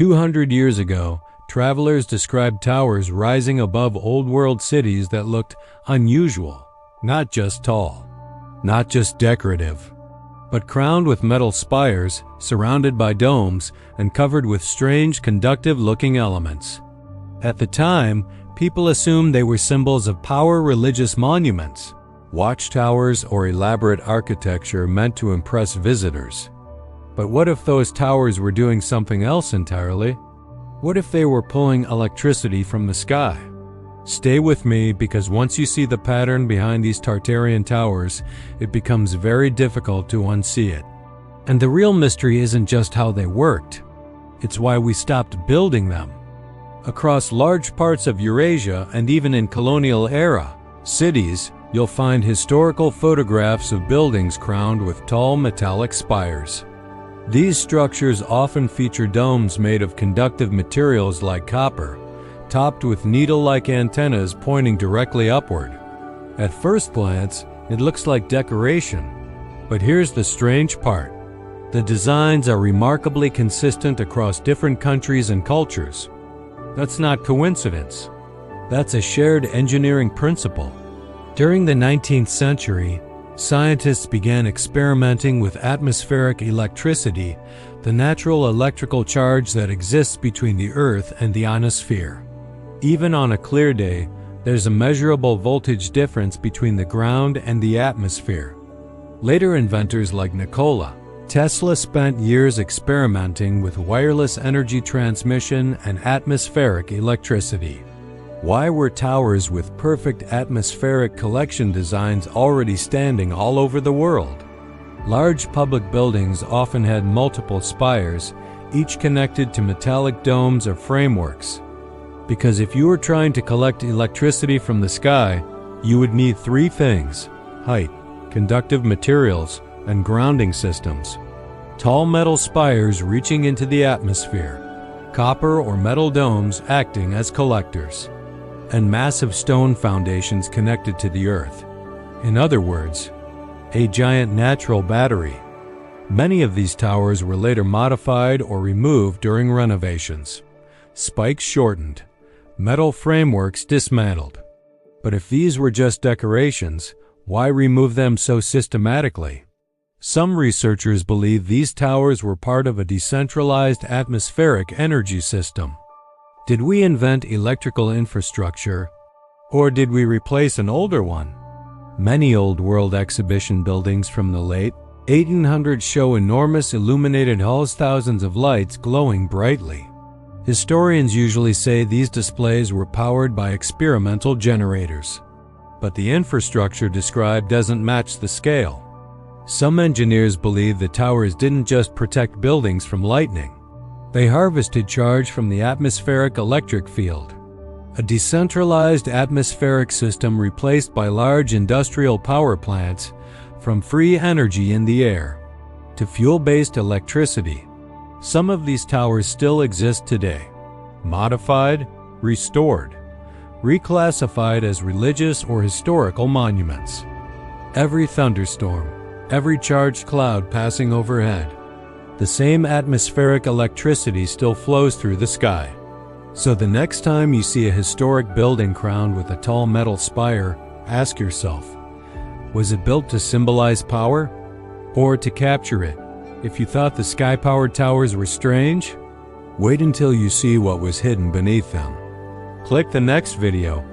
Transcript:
200 years ago, travelers described towers rising above old world cities that looked unusual, not just tall, not just decorative, but crowned with metal spires, surrounded by domes, and covered with strange conductive-looking elements. At the time, people assumed they were symbols of power religious monuments, watchtowers or elaborate architecture meant to impress visitors. But what if those towers were doing something else entirely? What if they were pulling electricity from the sky? Stay with me, because once you see the pattern behind these Tartarian towers, it becomes very difficult to unsee it. And the real mystery isn't just how they worked, it's why we stopped building them. Across large parts of Eurasia and even in colonial era cities, you'll find historical photographs of buildings crowned with tall metallic spires. These structures often feature domes made of conductive materials like copper, topped with needle-like antennas pointing directly upward. At first glance, it looks like decoration. But here's the strange part. The designs are remarkably consistent across different countries and cultures. That's not coincidence. That's a shared engineering principle. During the 19th century, scientists began experimenting with atmospheric electricity, the natural electrical charge that exists between the Earth and the ionosphere. Even on a clear day, there's a measurable voltage difference between the ground and the atmosphere. Later inventors like Nikola Tesla spent years experimenting with wireless energy transmission and atmospheric electricity. Why were towers with perfect atmospheric collection designs already standing all over the world? Large public buildings often had multiple spires, each connected to metallic domes or frameworks. Because if you were trying to collect electricity from the sky, you would need three things: height, conductive materials, and grounding systems. Tall metal spires reaching into the atmosphere, copper or metal domes acting as collectors, and massive stone foundations connected to the earth. In other words, a giant natural battery. Many of these towers were later modified or removed during renovations. Spikes shortened, metal frameworks dismantled. But if these were just decorations, why remove them so systematically? Some researchers believe these towers were part of a decentralized atmospheric energy system. Did we invent electrical infrastructure, or did we replace an older one? Many old world exhibition buildings from the late 1800s show enormous illuminated halls, thousands of lights glowing brightly. Historians usually say these displays were powered by experimental generators. But the infrastructure described doesn't match the scale. Some engineers believe the towers didn't just protect buildings from lightning. They harvested charge from the atmospheric electric field, a decentralized atmospheric system replaced by large industrial power plants, from free energy in the air to fuel-based electricity. Some of these towers still exist today, modified, restored, reclassified as religious or historical monuments. Every thunderstorm, every charged cloud passing overhead, the same atmospheric electricity still flows through the sky. So the next time you see a historic building crowned with a tall metal spire, ask yourself, was it built to symbolize power or to capture it? If you thought the sky-powered towers were strange, wait until you see what was hidden beneath them. Click the next video